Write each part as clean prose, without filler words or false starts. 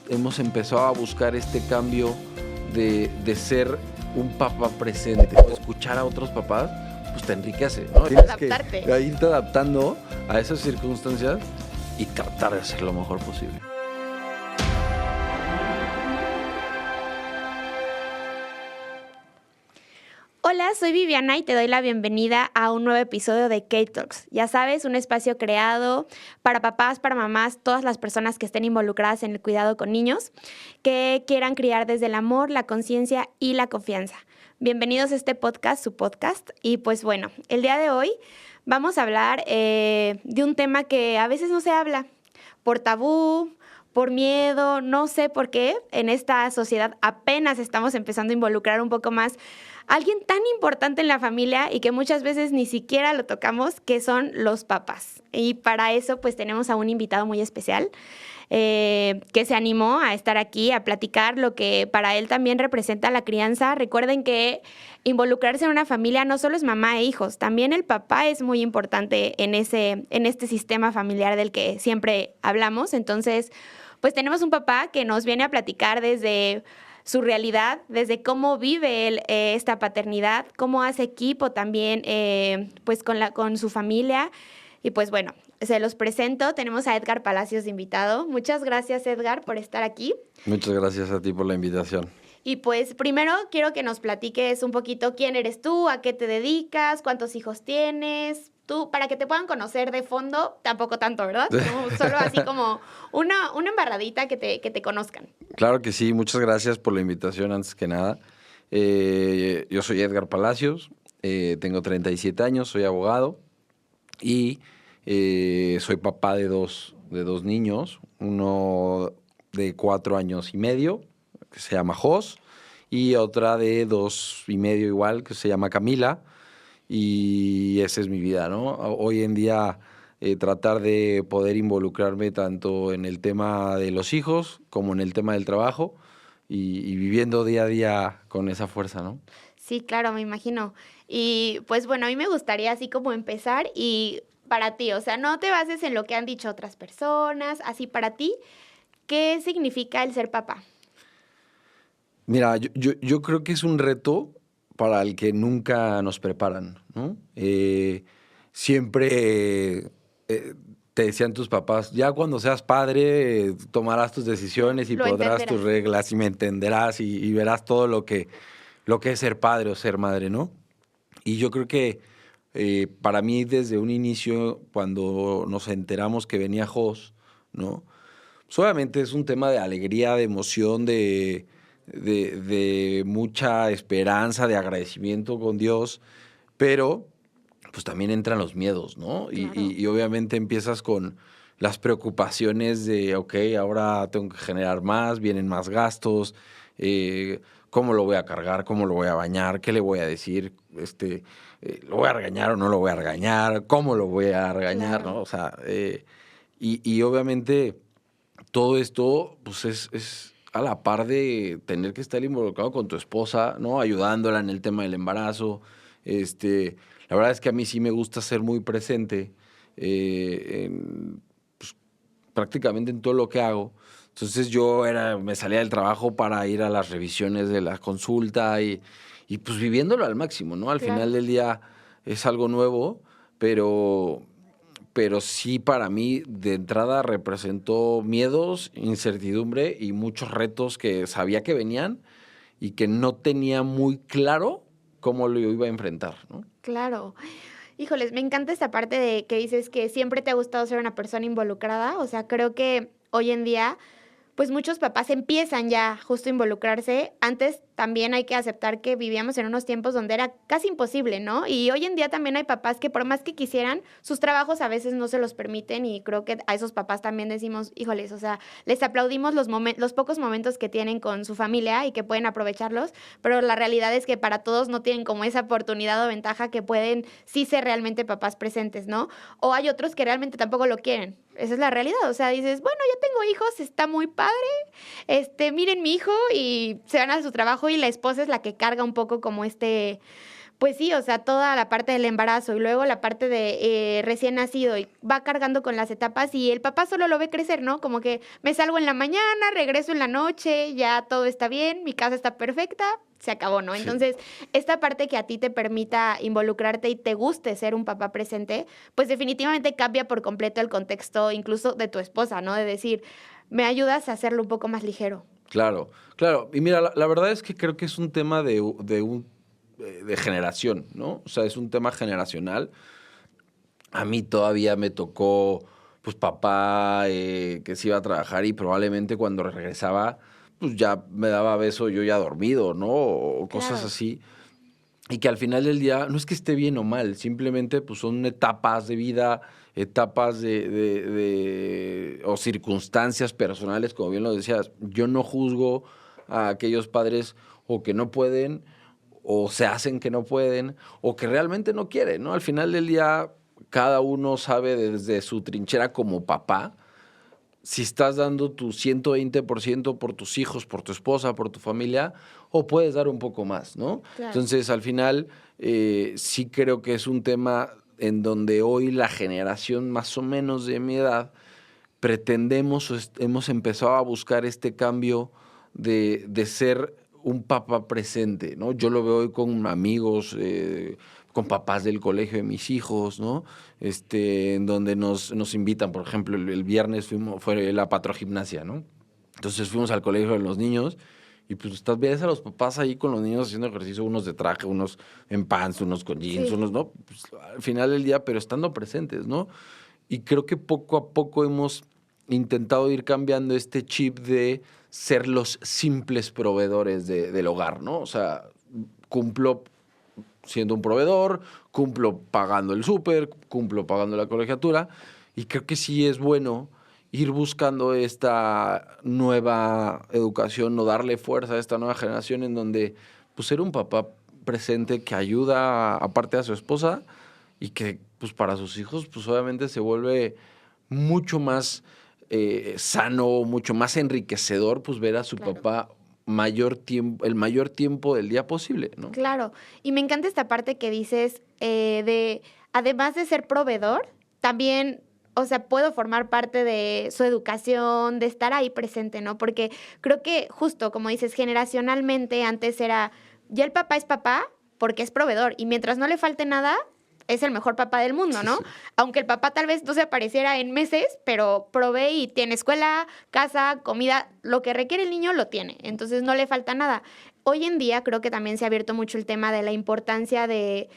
hemos empezado a buscar este cambio de ser un papá presente. Escuchar a otros papás, pues te enriquece, ¿no? Tienes Adaptarte. que irte adaptando a esas circunstancias y tratar de hacer lo mejor posible. Hola, soy Viviana y te doy la bienvenida a un nuevo episodio de K-Talks. Ya sabes, un espacio creado para papás, para mamás, todas las personas que estén involucradas en el cuidado con niños, que quieran criar desde el amor, la conciencia y la confianza. Bienvenidos a este podcast, su podcast. Y pues bueno, el día de hoy vamos a hablar de un tema que a veces no se habla por tabú, por miedo, no sé por qué. En esta sociedad apenas estamos empezando a involucrar un poco más a alguien tan importante en la familia y que muchas veces ni siquiera lo tocamos, que son los papás. Y para eso pues tenemos a un invitado muy especial que se animó a estar aquí, a platicar lo que para él también representa la crianza. Recuerden que involucrarse en una familia no solo es mamá e hijos, también el papá es muy importante en este sistema familiar del que siempre hablamos. Entonces, pues tenemos un papá que nos viene a platicar desde su realidad, desde cómo vive él esta paternidad, cómo hace equipo también pues con su familia. Y pues bueno, se los presento. Tenemos a Edgar Palacios de invitado. Muchas gracias, Edgar, por estar aquí. Muchas gracias a ti por la invitación. Y pues primero quiero que nos platiques un poquito quién eres tú, a qué te dedicas, cuántos hijos tienes. Tú, para que te puedan conocer de fondo, tampoco tanto, ¿verdad? No, solo así como una embarradita que te conozcan. Claro que sí, muchas gracias por la invitación antes que nada. Yo soy Edgar Palacios, tengo 37 años, soy abogado y soy papá de dos niños, uno de 4 años y medio, que se llama Jos, y otra de 2 y medio igual, que se llama Camila. Y esa es mi vida, ¿no? Hoy en día tratar de poder involucrarme tanto en el tema de los hijos como en el tema del trabajo y viviendo día a día con esa fuerza, ¿no? Sí, claro, me imagino. Y pues bueno, a mí me gustaría así como empezar y para ti, o sea, no te bases en lo que han dicho otras personas, así para ti, ¿qué significa el ser papá? Mira, yo creo que es un reto para el que nunca nos preparan, ¿no? Siempre te decían tus papás, ya cuando seas padre tomarás tus decisiones y Lo podrás tus entenderás. reglas y me entenderás y verás todo lo que es ser padre o ser madre, ¿no? Y yo creo que para mí desde un inicio, cuando nos enteramos que venía Jos, ¿no? Pues obviamente es un tema de alegría, de emoción, de mucha esperanza, de agradecimiento con Dios, pero pues también entran los miedos, ¿no? Claro. Y obviamente empiezas con las preocupaciones de, ok, ahora tengo que generar más, vienen más gastos, ¿cómo lo voy a cargar? ¿Cómo lo voy a bañar? ¿Qué le voy a decir? ¿Lo voy a regañar o no lo voy a regañar? ¿Cómo lo voy a regañar? Claro. ¿No? O sea, y obviamente todo esto pues es a la par de tener que estar involucrado con tu esposa, ¿no? Ayudándola en el tema del embarazo. La verdad es que a mí sí me gusta ser muy presente pues, prácticamente en todo lo que hago. Entonces me salía del trabajo para ir a las revisiones de la consulta y pues viviéndolo al máximo, ¿no? Al Claro. final del día es algo nuevo, pero sí para mí de entrada representó miedos, incertidumbre y muchos retos que sabía que venían y que no tenía muy claro cómo lo iba a enfrentar, ¿no? Claro. Híjoles, me encanta esta parte de que dices que siempre te ha gustado ser una persona involucrada. O sea, creo que hoy en día pues muchos papás empiezan ya justo a involucrarse. Antes también hay que aceptar que vivíamos en unos tiempos donde era casi imposible, ¿no? Y hoy en día también hay papás que por más que quisieran, sus trabajos a veces no se los permiten y creo que a esos papás también decimos, híjoles, o sea, les aplaudimos los pocos momentos que tienen con su familia y que pueden aprovecharlos, pero la realidad es que para todos no tienen como esa oportunidad o ventaja que pueden sí ser realmente papás presentes, ¿no? O hay otros que realmente tampoco lo quieren. Esa es la realidad, o sea, dices, bueno, ya tengo hijos, está muy padre, miren mi hijo y se van a su trabajo y la esposa es la que carga un poco como Pues sí, o sea, toda la parte del embarazo y luego la parte de recién nacido y va cargando con las etapas y el papá solo lo ve crecer, ¿no? Como que me salgo en la mañana, regreso en la noche, ya todo está bien, mi casa está perfecta, se acabó, ¿no? Sí. Entonces, esta parte que a ti te permita involucrarte y te guste ser un papá presente, pues definitivamente cambia por completo el contexto incluso de tu esposa, ¿no? De decir, me ayudas a hacerlo un poco más ligero. Claro, claro. Y mira, la verdad es que creo que es un tema de generación, ¿no? O sea, es un tema generacional. A mí todavía me tocó, pues, papá que se iba a trabajar y probablemente cuando regresaba, pues ya me daba beso yo ya dormido, ¿no? O cosas Claro, así. Y que al final del día no es que esté bien o mal, simplemente pues son etapas de vida, etapas o circunstancias personales, como bien lo decías. Yo no juzgo a aquellos padres o que no pueden, o se hacen que no pueden, o que realmente no quieren, ¿no? Al final del día, cada uno sabe desde su trinchera como papá si estás dando tu 120% por tus hijos, por tu esposa, por tu familia, o puedes dar un poco más, ¿no? claro. Entonces, al final, sí creo que es un tema en donde hoy la generación más o menos de mi edad pretendemos hemos empezado a buscar este cambio de ser un papá presente, ¿no? Yo lo veo hoy con amigos, con papás del colegio de mis hijos, ¿no? En donde nos invitan, por ejemplo, el viernes fue la patrogimnasia, ¿no? Entonces fuimos al colegio de los niños y pues ves a los papás ahí con los niños haciendo ejercicio, unos de traje, unos en pants, unos con jeans, Sí. unos, ¿no? Pues, al final del día, pero estando presentes, ¿no? Y creo que poco a poco hemos intentado ir cambiando este chip de ser los simples proveedores del hogar, ¿no? O sea, cumplo siendo un proveedor, cumplo pagando el súper, cumplo pagando la colegiatura, y creo que sí es bueno ir buscando esta nueva educación o darle fuerza a esta nueva generación en donde pues ser un papá presente que ayuda aparte a su esposa y que pues para sus hijos pues obviamente se vuelve mucho más sano, mucho más enriquecedor pues ver a su Claro. papá el mayor tiempo del día posible, ¿no? Claro, y me encanta esta parte que dices además de ser proveedor, también, o sea, puedo formar parte de su educación, de estar ahí presente, ¿no? Porque creo que justo, como dices, generacionalmente antes era, ya el papá es papá porque es proveedor y mientras no le falte nada, es el mejor papá del mundo, Sí, ¿no? sí. Aunque el papá tal vez no se apareciera en meses, pero provee y tiene escuela, casa, comida, lo que requiere el niño lo tiene, entonces no le falta nada. Hoy en día creo que también se ha abierto mucho el tema de la importancia de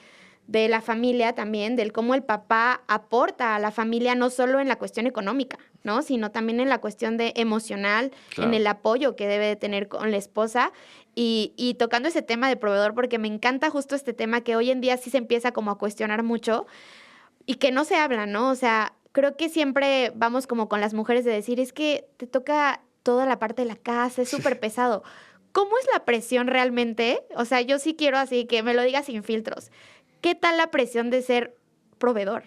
la familia también, del cómo el papá aporta a la familia, no solo en la cuestión económica, ¿no? Sino también en la cuestión de emocional, en Claro. el apoyo que debe de tener con la esposa. Y tocando ese tema de proveedor, porque me encanta justo este tema que hoy en día sí se empieza como a cuestionar mucho y que no se habla, ¿no? O sea, creo que siempre vamos como con las mujeres de decir, es que te toca toda la parte de la casa, es súper pesado. ¿Cómo es la presión realmente? O sea, yo sí quiero así que me lo digas sin filtros. ¿Qué tal la presión de ser proveedor?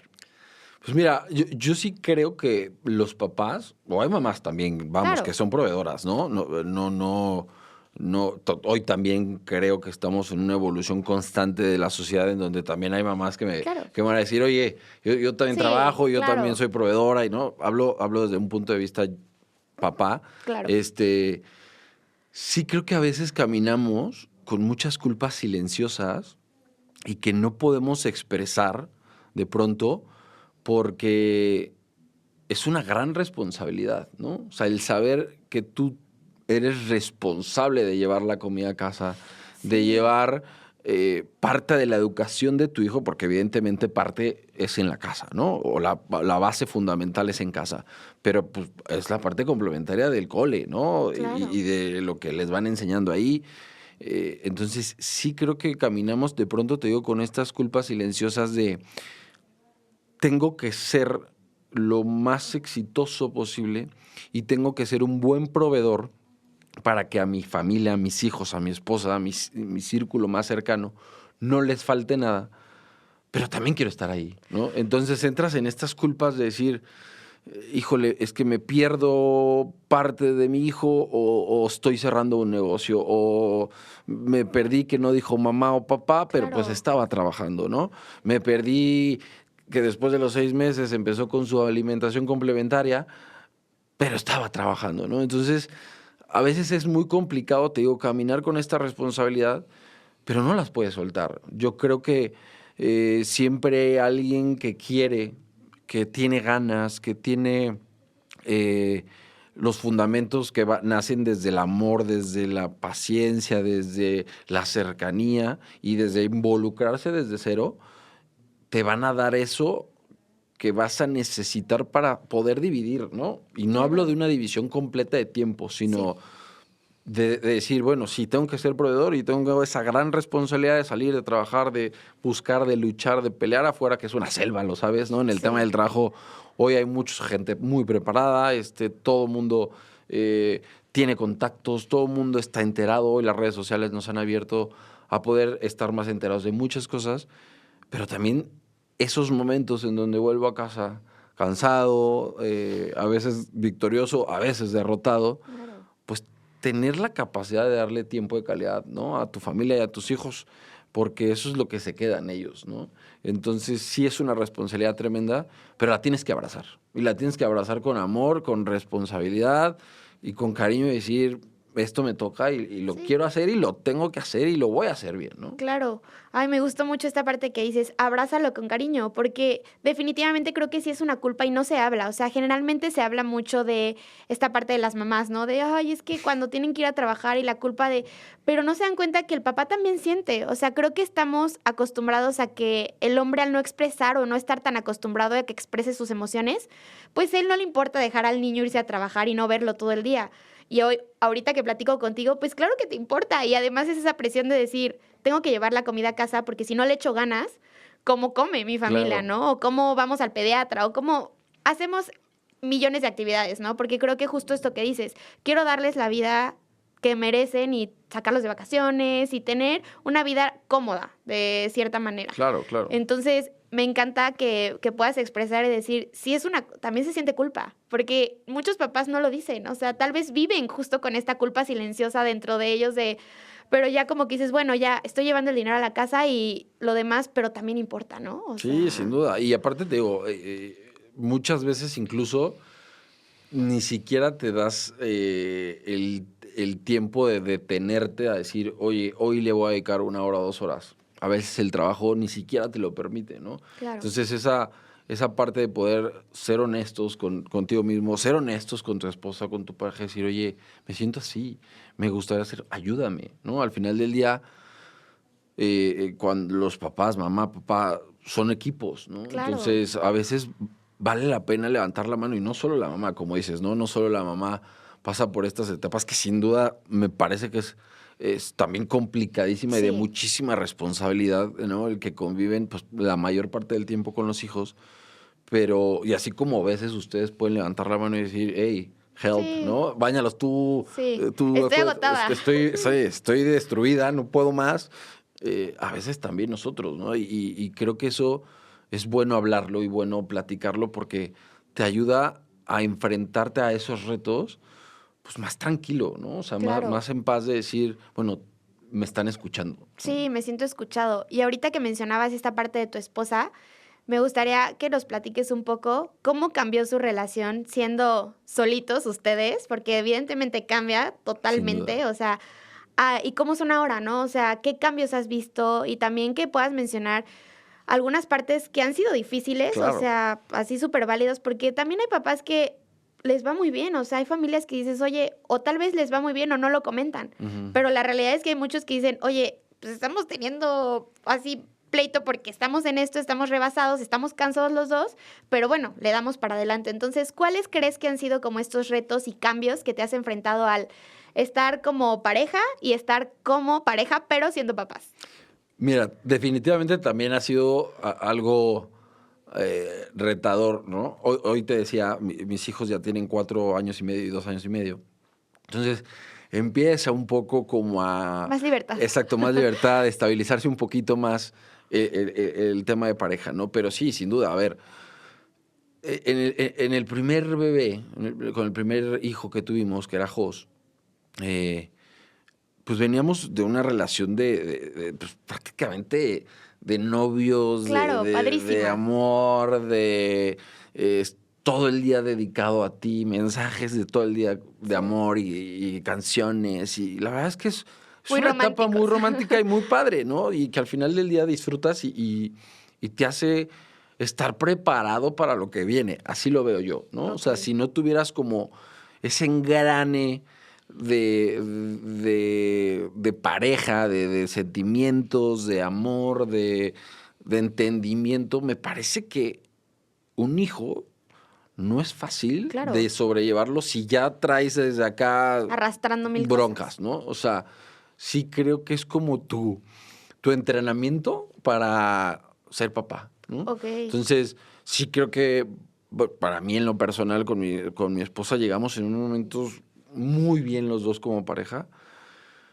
Pues mira, yo sí creo que los papás, o hay mamás también, vamos, que Claro, son proveedoras, ¿no? Hoy también creo que estamos en una evolución constante de la sociedad en donde también hay mamás claro. que me van a decir, oye, yo también Sí, trabajo, yo también claro, soy proveedora, y no, hablo desde un punto de vista papá. claro. Este, sí creo que a veces caminamos con muchas culpas silenciosas y que no podemos expresar de pronto porque es una gran responsabilidad, ¿no? O sea, el saber que tú eres responsable de llevar la comida a casa, de Sí, llevar parte de la educación de tu hijo, porque evidentemente parte es en la casa, ¿no? O la base fundamental es en casa, pero pues es la parte complementaria del cole, ¿no? claro. Y de lo que les van enseñando ahí. Entonces, sí creo que caminamos de pronto, te digo, con estas culpas silenciosas de tengo que ser lo más exitoso posible y tengo que ser un buen proveedor para que a mi familia, a mis hijos, a mi esposa, mi círculo más cercano, no les falte nada, pero también quiero estar ahí, ¿no? Entonces entras en estas culpas de decir, híjole, es que me pierdo parte de mi hijo o estoy cerrando un negocio o me perdí que no dijo mamá o papá, pero pues Claro. estaba trabajando, ¿no? Me perdí que después de los 6 meses empezó con su alimentación complementaria, pero estaba trabajando, ¿no? Entonces, a veces es muy complicado, te digo, caminar con esta responsabilidad, pero no las puedes soltar. Yo creo que siempre hay alguien que quiere, que tiene ganas, que tiene eh, los fundamentos que nacen desde el amor, desde la paciencia, desde la cercanía y desde involucrarse desde cero, te van a dar eso que vas a necesitar para poder dividir, ¿no? Y no hablo de Claro. una división completa de tiempo, Sí. sino de decir, bueno, sí, tengo que ser proveedor y tengo esa gran responsabilidad de salir, de trabajar, de buscar, de luchar, de pelear afuera, que es una selva, lo sabes, ¿no? En el tema Sí. del trabajo, hoy hay mucha gente muy preparada, todo el mundo tiene contactos, todo el mundo está enterado, hoy las redes sociales nos han abierto a poder estar más enterados de muchas cosas, pero también esos momentos en donde vuelvo a casa cansado, a veces victorioso, a veces derrotado, Claro. pues tener la capacidad de darle tiempo de calidad, ¿no? A tu familia y a tus hijos, porque eso es lo que se queda en ellos, ¿no? Entonces sí es una responsabilidad tremenda, pero la tienes que abrazar. Y la tienes que abrazar con amor, con responsabilidad y con cariño y decir, esto me toca y lo Sí. quiero hacer y lo tengo que hacer y lo voy a hacer bien, ¿no? Claro. Ay, me gustó mucho esta parte que dices, abrázalo con cariño, porque definitivamente creo que sí es una culpa y no se habla. O sea, generalmente se habla mucho de esta parte de las mamás, ¿no? De, ay, es que cuando tienen que ir a trabajar y la culpa de, pero no se dan cuenta que el papá también siente. O sea, creo que estamos acostumbrados a que el hombre al no expresar o no estar tan acostumbrado a que exprese sus emociones, pues él no le importa dejar al niño irse a trabajar y no verlo todo el día. Y hoy, ahorita que platico contigo, pues claro que te importa. Y además es esa presión de decir, tengo que llevar la comida a casa porque si no le echo ganas, ¿cómo come mi familia, Claro. no? O cómo vamos al pediatra, o cómo hacemos millones de actividades, ¿no? Porque creo que justo esto que dices, quiero darles la vida que merecen y sacarlos de vacaciones y tener una vida cómoda, de cierta manera. Claro, claro. Entonces, me encanta que puedas expresar y decir, sí es una, también se siente culpa, porque muchos papás no lo dicen, o sea, tal vez viven justo con esta culpa silenciosa dentro de ellos de, pero ya como que dices, bueno, ya estoy llevando el dinero a la casa y lo demás, pero también importa, ¿no? O Sí, sin sea, duda. Y aparte te digo, muchas veces incluso ni siquiera te das el tiempo de detenerte a decir, oye, hoy le voy a dedicar 1 hora o 2 horas. A veces el trabajo ni siquiera te lo permite, ¿no? claro. Entonces esa parte de poder ser honestos contigo mismo, ser honestos con tu esposa, con tu pareja, decir, oye, me siento así, me gustaría hacer, ayúdame, ¿no? Al final del día, cuando los papás, mamá, papá, son equipos, ¿no? Claro. Entonces, a veces vale la pena levantar la mano y no solo la mamá, como dices, ¿no? No solo la mamá pasa por estas etapas que sin duda me parece que es también complicadísima y de Sí. muchísima responsabilidad, ¿no? El que conviven pues la mayor parte del tiempo con los hijos, pero y así como a veces ustedes pueden levantar la mano y decir, hey, help, Sí. ¿no? Báñalos tú, Sí. tú Estoy agotada. estoy destruida, no puedo más. A veces también nosotros, ¿no? Y creo que eso es bueno hablarlo y bueno platicarlo porque te ayuda a enfrentarte a esos retos, pues más tranquilo, ¿no? O sea, Claro. más en paz de decir, bueno, me están escuchando, ¿no? Sí, me siento escuchado. Y ahorita que mencionabas esta parte de tu esposa, me gustaría que nos platiques un poco cómo cambió su relación siendo solitos ustedes, porque evidentemente cambia Sin duda. totalmente, o sea, y cómo son ahora, ¿no? O sea, qué cambios has visto y también que puedas mencionar algunas partes que han sido difíciles, o Claro. sea, así súper válidos, porque también hay papás que les va muy bien, o sea, hay familias que dices, oye, o tal vez les va muy bien o no lo comentan, Ujú. pero la realidad es que hay muchos que dicen, oye, pues estamos teniendo así pleito porque estamos en esto, estamos rebasados, estamos cansados los dos, pero bueno, le damos para adelante. Entonces, ¿cuáles crees que han sido como estos retos y cambios que te has enfrentado al estar como pareja y estar como pareja, pero siendo papás? Mira, definitivamente también ha sido algo retador, ¿no? Hoy te decía, mis hijos ya tienen 4 años y medio y 2 años y medio. Entonces, empieza un poco como a, Más libertad. exacto, más libertad, estabilizarse un poquito más el tema de pareja, ¿no? Pero sí, sin duda, a ver, en el primer bebé, con el primer hijo que tuvimos, que era Jos, pues veníamos de una relación pues, prácticamente de novios, Claro, de padrísima. amor, todo el día dedicado a ti, mensajes de todo el día de amor y canciones. Y la verdad es que es Muy una etapa muy románticos. romántica y muy padre, ¿no? Y que al final del día disfrutas y te hace estar preparado para lo que viene. Así lo veo yo, ¿no? O sea, Ok. si no tuvieras como ese engrane de pareja, de sentimientos, de amor, de entendimiento, me parece que un hijo no es fácil Claro. de sobrellevarlo si ya traes desde acá Arrastrando mil broncas, cosas. ¿no? O sea, sí creo que es como tu entrenamiento para ser papá, ¿no? Ok. Entonces, sí creo que para mí en lo personal con mi esposa llegamos en unos momentos muy bien los dos como pareja,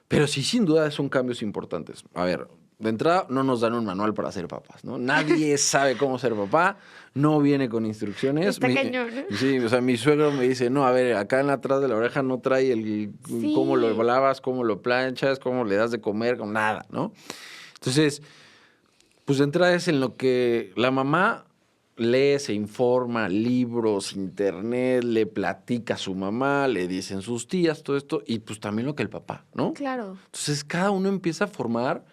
pero sí sin duda son cambios importantes. A ver, de entrada no nos dan un manual para ser papás, ¿no? Nadie sabe cómo ser papá, no viene con instrucciones. Está cañón, ¿eh? Sí, o sea, mi suegro me dice, no, a ver, acá en atrás de la oreja no trae cómo lo Sí. lavas, cómo lo planchas, cómo le das de comer, con nada, ¿no? Entonces, pues de entrada es en lo que la mamá lee, se informa, libros, internet, le platica a su mamá, le dicen sus tías, todo esto, y pues también lo que el papá, ¿no? Claro. Entonces cada uno empieza a formar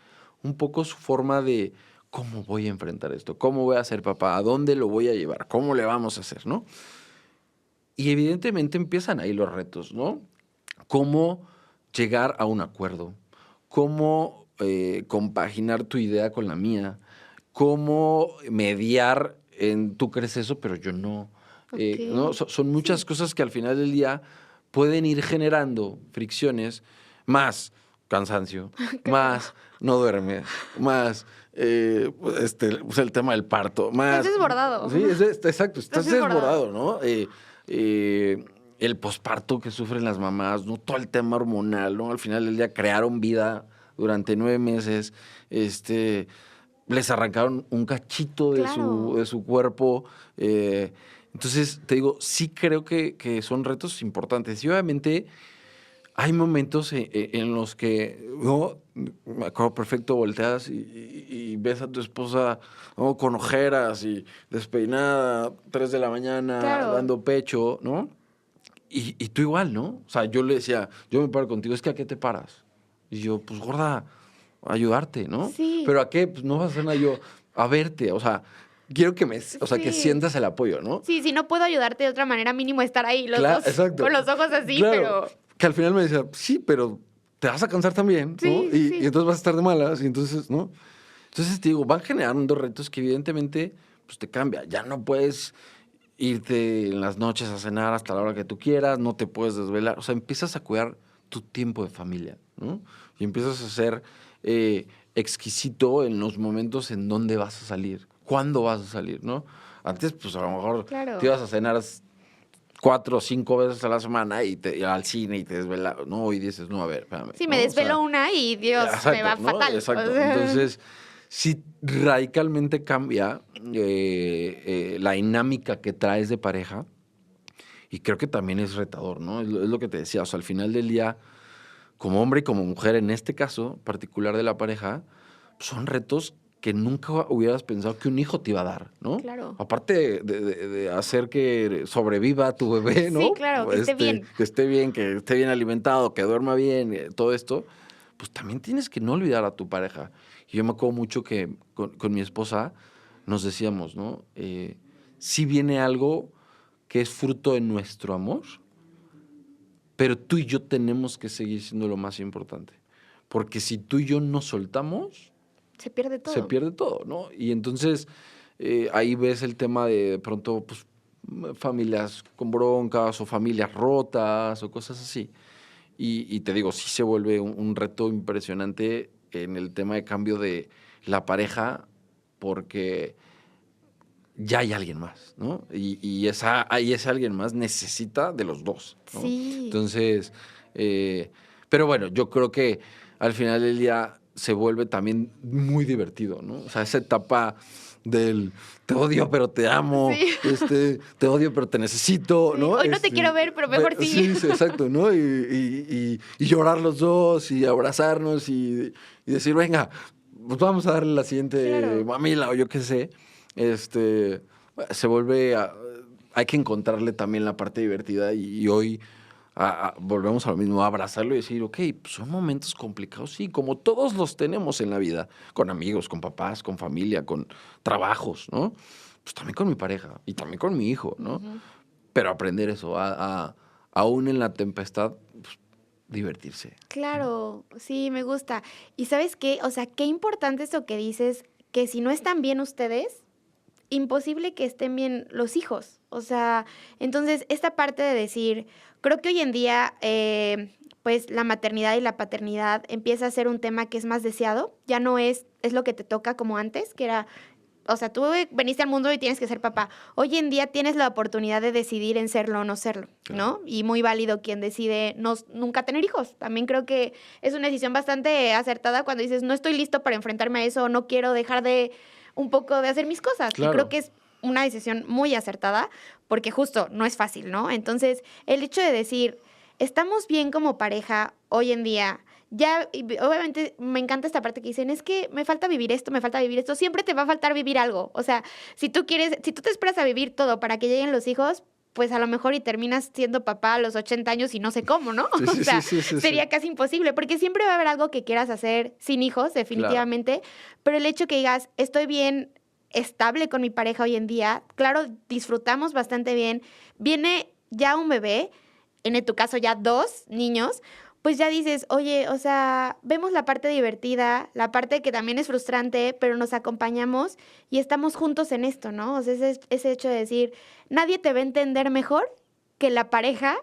un poco su forma de cómo voy a enfrentar esto, cómo voy a ser papá, a dónde lo voy a llevar, cómo le vamos a hacer, ¿no? Y evidentemente empiezan ahí los retos, ¿no? Cómo llegar a un acuerdo, cómo compaginar tu idea con la mía, cómo mediar en tú crees eso, pero yo no. Ok. ¿No? Son muchas Sí. cosas que al final del día pueden ir generando fricciones, más cansancio, Claro. más no duermes, más pues el tema del parto, Estás más... desbordado. Sí, exacto, Estás estás desbordado. desbordado, ¿no? Eh, el posparto que sufren las mamás, ¿no? Todo el tema hormonal, ¿no? Al final del día crearon vida durante 9 meses, les arrancaron un cachito de su, Claro. de su cuerpo. Entonces, te digo, sí creo que son retos importantes. Y obviamente hay momentos en los que, ¿no? Me acuerdo perfecto, volteas y ves a tu esposa, ¿no? Con ojeras y despeinada, 3 de la mañana, Claro. dando pecho, ¿no? Y tú igual, ¿no? O sea, yo le decía, yo me paro contigo, es que ¿a qué te paras? Y yo, pues gorda, a ayudarte, ¿no? Sí. ¿Pero a qué? Pues no vas a hacer nada yo, a verte, o sea, quiero o sea, que Sí. sientas el apoyo, ¿no? Sí, si no puedo ayudarte de otra manera, mínimo estar ahí, los Claro, dos exacto. con los ojos así, Claro, pero que al final me decía, sí, pero te vas a cansar también, ¿no? sí, sí, Y sí. entonces vas a estar de malas, y entonces, ¿no? Entonces, te digo, van generando retos que evidentemente, pues te cambia. Ya no puedes irte en las noches a cenar hasta la hora que tú quieras, no te puedes desvelar. O sea, empiezas a cuidar tu tiempo de familia, ¿no? Y empiezas a ser exquisito en los momentos en donde vas a salir, cuándo vas a salir, ¿no? Antes, pues a lo mejor te Claro. ibas a cenar 4 o 5 veces a la semana y al cine y te desvelabas, ¿no? Y dices, no, a ver, espérame, Sí, me ¿no? O desvelo sea, una y Dios, me exacto, va ¿no? fatal. O Exacto. sea, Entonces, sí radicalmente cambia la dinámica que traes de pareja y creo que también es retador, ¿no? Es lo que te decía, o sea, al final del día, como hombre y como mujer, en este caso particular de la pareja, son retos que nunca hubieras pensado que un hijo te iba a dar, ¿no? claro. Aparte de hacer que sobreviva tu bebé, Sí, ¿no? claro, que esté bien. Que esté bien, que esté bien alimentado, que duerma bien, todo esto, pues también tienes que no olvidar a tu pareja. Y yo me acuerdo mucho que con mi esposa nos decíamos, ¿no? Si viene algo que es fruto de nuestro amor, pero tú y yo tenemos que seguir siendo lo más importante. Porque si tú y yo nos soltamos, Se pierde se todo. pierde todo, ¿no? Y entonces ahí ves el tema de pronto, pues, familias con broncas o familias rotas o cosas así. Y te digo, sí se vuelve un reto impresionante en el tema de cambio de la pareja porque ya hay alguien más, ¿no? Y ese alguien más necesita de los dos, ¿no? Sí. Entonces, pero bueno, yo creo que al final del día se vuelve también muy divertido, ¿no? O sea, esa etapa del te odio pero te amo, Sí. te odio pero te necesito, Sí, ¿no? hoy no te quiero ver, pero mejor sí. Sí, exacto, ¿no? Y llorar los dos y abrazarnos y decir, venga, pues vamos a darle la siguiente Claro. mamila o yo qué sé. Se vuelve, hay que encontrarle también la parte divertida y hoy volvemos a lo mismo, a abrazarlo y decir, ok, pues son momentos complicados, sí, como todos los tenemos en la vida, con amigos, con papás, con familia, con trabajos, ¿no? Pues también con mi pareja y también con mi hijo, ¿no? Ujú. Pero aprender eso, aún en la tempestad, pues, divertirse. Claro, sí, me gusta. ¿Y sabes qué? O sea, qué importante eso que dices, que si no están bien ustedes, imposible que estén bien los hijos. O sea, entonces esta parte de decir, creo que hoy en día, pues la maternidad y la paternidad empieza a ser un tema que es más deseado. Ya no es lo que te toca como antes, que era, o sea, tú veniste al mundo y tienes que ser papá. Hoy en día tienes la oportunidad de decidir en serlo o no serlo, Claro. ¿no? Y muy válido quien decide nunca tener hijos. También creo que es una decisión bastante acertada cuando dices, no estoy listo para enfrentarme a eso, o no quiero dejar de un poco de hacer mis cosas. Y creo Claro. que es una decisión muy acertada porque justo no es fácil, ¿no? Entonces, el hecho de decir, estamos bien como pareja hoy en día. Ya, obviamente, me encanta esta parte que dicen, es que me falta vivir esto, me falta vivir esto. Siempre te va a faltar vivir algo. O sea, si tú te esperas a vivir todo para que lleguen los hijos, pues a lo mejor y terminas siendo papá a los 80 años y no sé cómo, ¿no? Sí, O sí, sea, sí. sería casi imposible, porque siempre va a haber algo que quieras hacer sin hijos, definitivamente. Pero el hecho que digas, estoy bien estable con mi pareja hoy en día, claro, disfrutamos bastante bien, viene ya un bebé, en tu caso ya 2 niños, pues ya dices, oye, o sea, vemos la parte divertida, la parte que también es frustrante, pero nos acompañamos y estamos juntos en esto, ¿no? O sea, ese hecho de decir, nadie te va a entender mejor que la pareja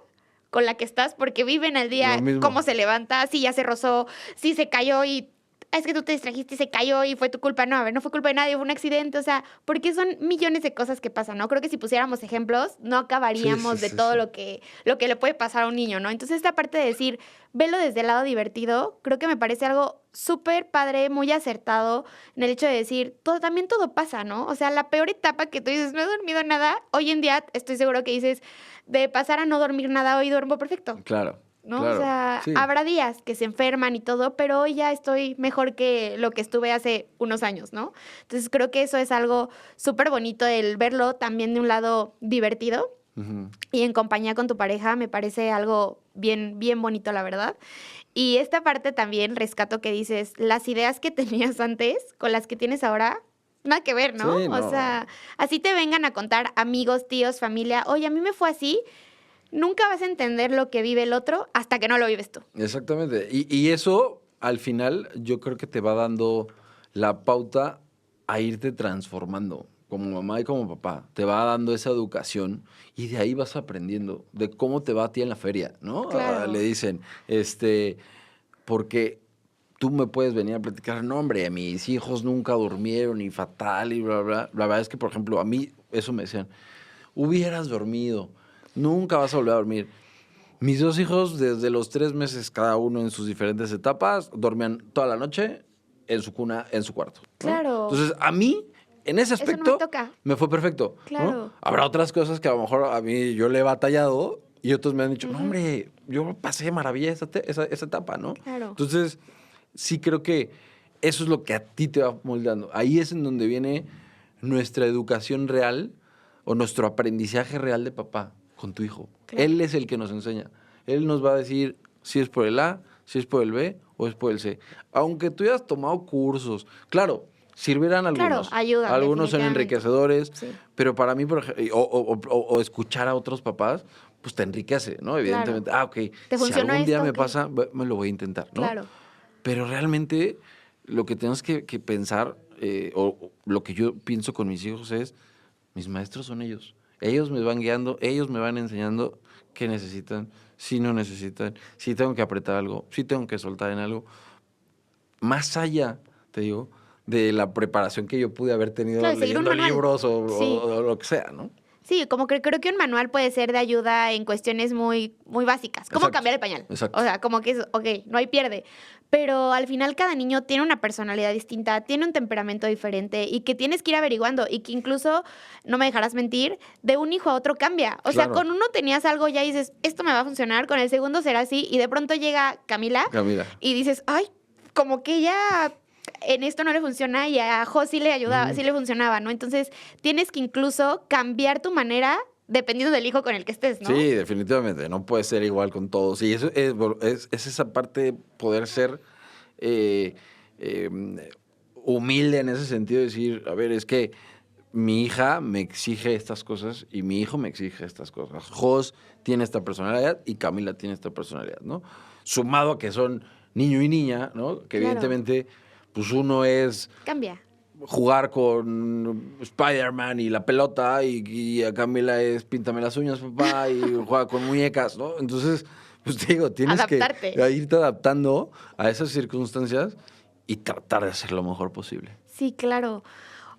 con la que estás, porque viven al Lo día mismo. cómo se levanta, si ya se rozó, si se cayó y es que tú te distrajiste y se cayó y fue tu culpa. No, a ver, no fue culpa de nadie, fue un accidente. O sea, porque son millones de cosas que pasan, ¿no? Creo que si pusiéramos ejemplos, no acabaríamos de todo Sí. lo que le puede pasar a un niño, ¿no? Entonces, esta parte de decir, velo desde el lado divertido, creo que me parece algo súper padre, muy acertado, en el hecho de decir, también todo pasa, ¿no? O sea, la peor etapa que tú dices, no he dormido nada, hoy en día estoy seguro que dices, de pasar a no dormir nada, hoy duermo perfecto. Claro, ¿No? O claro. sea, Sí. habrá días que se enferman y todo, pero hoy ya estoy mejor que lo que estuve hace unos años, ¿no? Entonces creo que eso es algo súper bonito, el verlo también de un lado divertido Ujú. y en compañía con tu pareja, me parece algo bien, bien bonito, la verdad. Y esta parte también rescato que dices, las ideas que tenías antes con las que tienes ahora, nada que ver, ¿no? Sí, O no. sea, así te vengan a contar amigos, tíos, familia, oye, a mí me fue así. Nunca vas a entender lo que vive el otro hasta que no lo vives tú. Exactamente. Y eso, al final, yo creo que te va dando la pauta a irte transformando como mamá y como papá. Te va dando esa educación y de ahí vas aprendiendo de cómo te va a ti en la feria, ¿no? Le Claro. dicen, porque tú me puedes venir a platicar, no, hombre, mis hijos nunca durmieron y fatal y bla, bla. La verdad es que, por ejemplo, a mí eso me decían, hubieras dormido, nunca vas a volver a dormir. Mis 2 hijos, desde los 3 meses, cada uno en sus diferentes etapas, dormían toda la noche en su cuna, en su cuarto, ¿no? Claro. Entonces, a mí, en ese Eso no me aspecto, toca. me fue perfecto, ¿no? Claro. Habrá otras cosas que a lo mejor a mí yo le he batallado y otros me han dicho, no, Ujú. hombre, yo pasé de maravilla esa etapa, ¿no? Claro. Entonces, sí creo que eso es lo que a ti te va moldeando. Ahí es en donde viene nuestra educación real o nuestro aprendizaje real de papá con tu hijo. Claro. Él es el que nos enseña. Él nos va a decir si es por el A, si es por el B o es por el C. Aunque tú hayas tomado cursos, claro, sirvirán algunos. Claro, ayudan, Algunos son definitivamente. enriquecedores, Sí. pero para mí, por ejemplo, o escuchar a otros papás, pues te enriquece, ¿no? Evidentemente. Claro. Ok, ¿Te si funcionó algún día esto? me Ok. pasa, me lo voy a intentar, ¿no? Claro. Pero realmente lo que tenemos que pensar, o lo que yo pienso con mis hijos es, mis maestros son ellos. Ellos me van guiando, ellos me van enseñando qué necesitan, si no necesitan, si tengo que apretar algo, si tengo que soltar en algo. Más allá, te digo, de la preparación que yo pude haber tenido Claro, seguir un leyendo manual. libros Sí. o lo que sea, ¿no? Sí, como que creo que un manual puede ser de ayuda en cuestiones muy, muy básicas. ¿Cómo Exacto, cambiar el pañal? exacto. O sea, como que es, ok, no hay pierde. Pero al final cada niño tiene una personalidad distinta, tiene un temperamento diferente y que tienes que ir averiguando y que incluso, no me dejarás mentir, de un hijo a otro cambia. O sea, Claro. con uno tenías algo ya y dices, esto me va a funcionar, con el segundo será así y de pronto llega Camila Camila. y dices, ay, como que ella en esto no le funciona y a Jo sí le ayudaba, sí le funcionaba, ¿no? Entonces tienes que incluso cambiar tu manera dependiendo del hijo con el que estés, ¿no? Sí, definitivamente, no puede ser igual con todos. Y eso es esa parte de poder ser eh, eh, humilde en ese sentido, de decir, a ver, es que mi hija me exige estas cosas y mi hijo me exige estas cosas. Jos tiene esta personalidad y Camila tiene esta personalidad, ¿no? Sumado a que son niño y niña, ¿no? Que Claro. evidentemente, pues uno es Cambia. jugar con Spider-Man y la pelota y a Camila es píntame las uñas, papá, y juega con muñecas, ¿no? Entonces, pues te digo, tienes Adaptarte. que irte adaptando a esas circunstancias y tratar de hacer lo mejor posible. Sí, claro.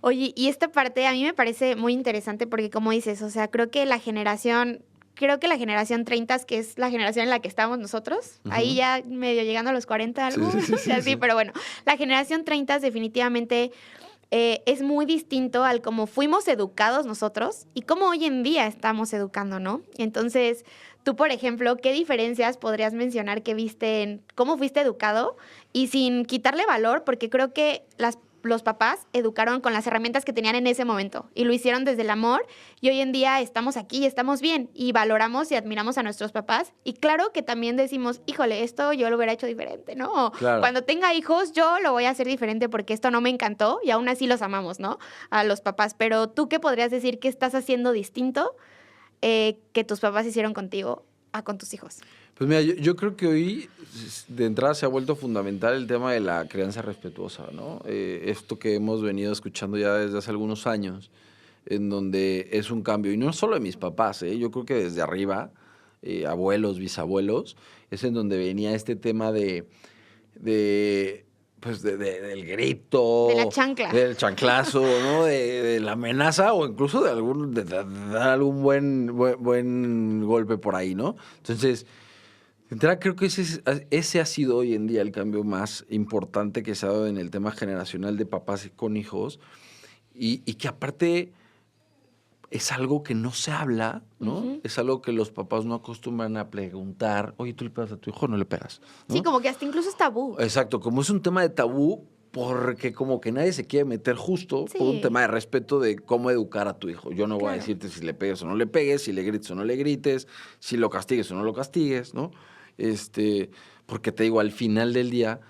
Oye, y esta parte a mí me parece muy interesante porque como dices, o sea, creo que la generación 30, que es la generación en la que estamos nosotros, ahí ya medio llegando a los 40 Sí, algunos, sí, sí, y así, sí. pero bueno, la generación 30 definitivamente es muy distinto al cómo fuimos educados nosotros y cómo hoy en día estamos educando, ¿no? Entonces, tú, por ejemplo, ¿qué diferencias podrías mencionar que viste en cómo fuiste educado? Y sin quitarle valor, porque creo que los papás educaron con las herramientas que tenían en ese momento y lo hicieron desde el amor y hoy en día estamos aquí y estamos bien y valoramos y admiramos a nuestros papás y claro que también decimos, híjole, esto yo lo hubiera hecho diferente, ¿no? Claro. Cuando tenga hijos yo lo voy a hacer diferente porque esto no me encantó y aún así los amamos, ¿no? A los papás, pero tú qué podrías decir que estás haciendo distinto que tus papás hicieron contigo con tus hijos. Pues mira, yo creo que hoy de entrada se ha vuelto fundamental el tema de la crianza respetuosa, ¿no? Esto que hemos venido escuchando ya desde hace algunos años, en donde es un cambio, y no solo de mis papás, yo creo que desde arriba, abuelos, bisabuelos, es en donde venía este tema pues del grito, De la chancla. del chanclazo, ¿no? De la amenaza o incluso de dar algún buen golpe por ahí, ¿no? Entonces, de entrada, creo que ese ha sido hoy en día el cambio más importante que se ha dado en el tema generacional de papás con hijos y que aparte es algo que no se habla, ¿no? Ujú. Es algo que los papás no acostumbran a preguntar. Oye, ¿tú le pegas a tu hijo o no le pegas? ¿No? Sí, como que hasta incluso es tabú. Exacto, como es un tema de tabú, porque como que nadie se quiere meter justo por un Sí. tema de respeto de cómo educar a tu hijo. Yo no voy a Claro. decirte si le pegues o no le pegues, si le grites o no le grites, si lo castigues o no lo castigues, ¿no? Porque te digo, al final del día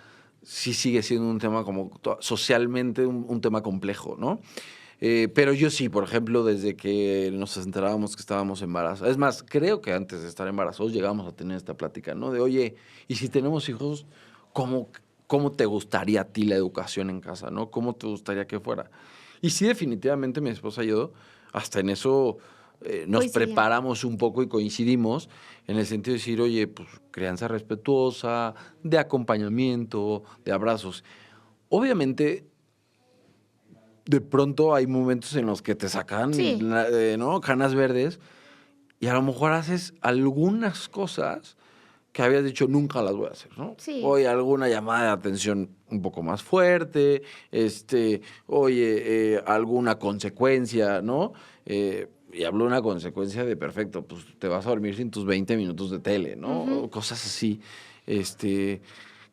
sí sigue siendo un tema como socialmente un tema complejo, ¿no? Pero yo sí, por ejemplo, desde que nos enterábamos que estábamos embarazados, es más, creo que antes de estar embarazados llegamos a tener esta plática, ¿no? De, oye, ¿y si tenemos hijos, cómo te gustaría a ti la educación en casa, ¿no? ¿Cómo te gustaría que fuera? Y sí, definitivamente mi esposa y yo, hasta en eso nos Coincidían. preparamos un poco y coincidimos en el sentido de decir, oye, pues crianza respetuosa, de acompañamiento, de abrazos. Obviamente, de pronto hay momentos en los que te sacan, Sí. ¿no? Canas verdes y a lo mejor haces algunas cosas que habías dicho nunca las voy a hacer, ¿no? Sí. Oye, alguna llamada de atención un poco más fuerte, alguna consecuencia, ¿no? Y hablo de una consecuencia de perfecto, pues te vas a dormir sin tus 20 minutos de tele, ¿no? Ujú. O cosas así,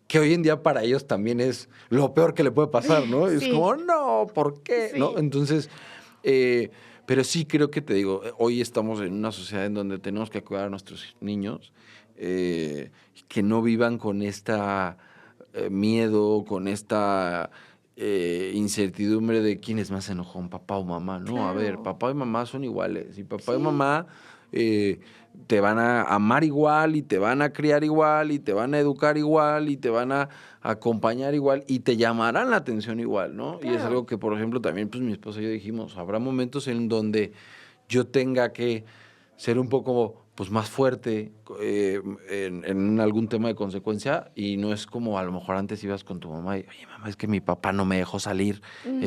que hoy en día para ellos también es lo peor que le puede pasar, ¿no? Es Sí. como, no, ¿por qué? Sí. ¿No? Entonces, pero sí creo que te digo, hoy estamos en una sociedad en donde tenemos que cuidar a nuestros niños, que no vivan con esta miedo, con esta incertidumbre de quién es más enojón, papá o mamá. No, a ver, Claro. papá y mamá son iguales. Y papá y Sí. mamá te van a amar igual y te van a criar igual y te van a educar igual y te van a acompañar igual y te llamarán la atención igual, ¿no? Y es Claro. algo que, por ejemplo, también pues mi esposa y yo dijimos, habrá momentos en donde yo tenga que ser un poco pues más fuerte en algún tema de consecuencia y no es como a lo mejor antes ibas con tu mamá y, oye, mamá, es que mi papá no me dejó salir Ujú.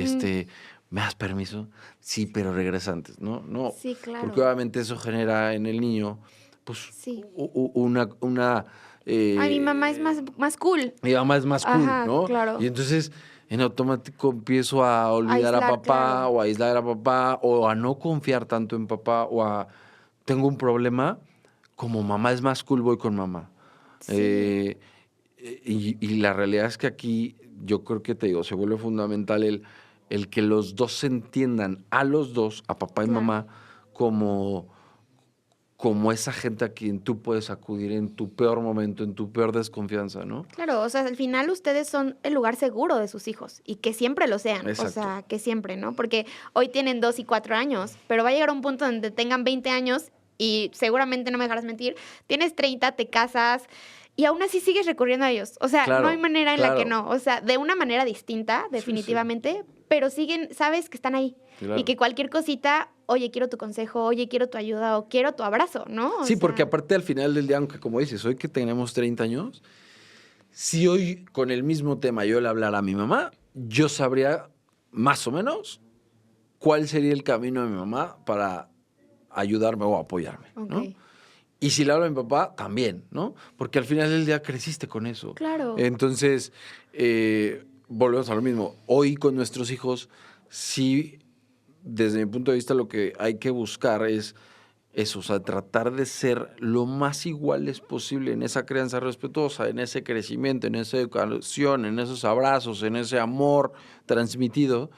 ¿me das permiso? Sí, pero regresa antes, ¿no? No, Sí, claro. porque obviamente eso genera en el niño, pues, Sí. una Ay, mi mamá es más cool. mi mamá es más cool, Ajá, ¿no? claro. Y entonces en automático empiezo a olvidar a Aislar, papá claro. o a aislar a papá o a no confiar tanto en papá o a tengo un problema, como mamá es más cool, voy con mamá. Sí. Y la realidad es que aquí yo creo que te digo, se vuelve fundamental el que los dos se entiendan a los dos, a papá y Claro. mamá, como esa gente a quien tú puedes acudir en tu peor momento, en tu peor desconfianza, ¿no? Claro, o sea, al final ustedes son el lugar seguro de sus hijos y que siempre lo sean, o Exacto. sea, que siempre, ¿no? Porque hoy tienen 2 y 4 años, pero va a llegar un punto donde tengan 20 años y seguramente no me dejarás mentir, tienes 30, te casas y aún así sigues recurriendo a ellos. O sea, no hay Claro, manera en la que claro. no, o sea, de una manera distinta, Sí, sí. definitivamente, pero siguen, sabes que están ahí y Claro. que cualquier cosita, oye, quiero tu consejo, oye, quiero tu ayuda o quiero tu abrazo, ¿no? O Sí, porque sea, aparte al final del día, aunque como dices, hoy que tenemos 30 años, si hoy con el mismo tema yo le hablara a mi mamá, yo sabría más o menos cuál sería el camino de mi mamá para ayudarme o apoyarme, ¿no? ok. Y si le hablo a mi papá, también, ¿no? Porque al final del día creciste con eso. Claro. Entonces, volvemos a lo mismo. Hoy con nuestros hijos, sí, desde mi punto de vista, lo que hay que buscar es eso, o sea, tratar de ser lo más iguales posible en esa crianza respetuosa, en ese crecimiento, en esa educación, en esos abrazos, en ese amor transmitido,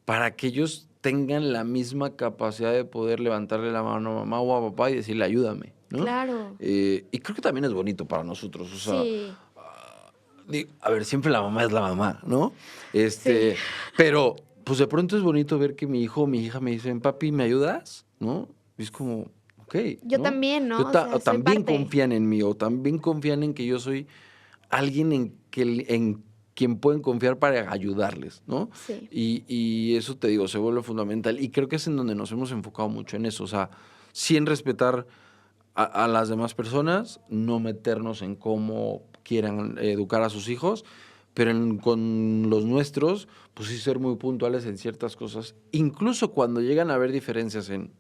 para que ellos tengan la misma capacidad de poder levantarle la mano a mamá o a papá y decirle, ayúdame, ¿no? Claro. Y creo que también es bonito para nosotros, o sea, Sí. a ver, siempre la mamá es la mamá, ¿no? Pero, pues de pronto es bonito ver que mi hijo o mi hija me dicen, papi, ¿me ayudas? ¿No? Y es como, ok, Yo ¿no? también, ¿no? Yo O sea, soy también parte. confían en mí o también confían en que yo soy alguien en quien pueden confiar para ayudarles, ¿no? Sí. Y eso te digo, se vuelve fundamental. Y creo que es en donde nos hemos enfocado mucho en eso. O sea, sí en respetar a las demás personas, no meternos en cómo quieran educar a sus hijos, pero con los nuestros, pues sí ser muy puntuales en ciertas cosas. Incluso cuando llegan a haber diferencias en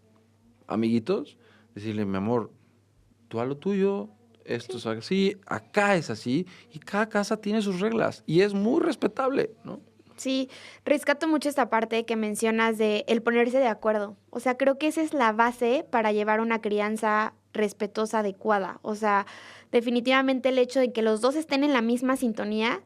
amiguitos, decirle, mi amor, tú a lo tuyo, esto es así, acá es así, y cada casa tiene sus reglas, y es muy respetable, ¿no? Sí, rescato mucho esta parte que mencionas de el ponerse de acuerdo. O sea, creo que esa es la base para llevar una crianza respetuosa, adecuada. O sea, definitivamente el hecho de que los dos estén en la misma sintonía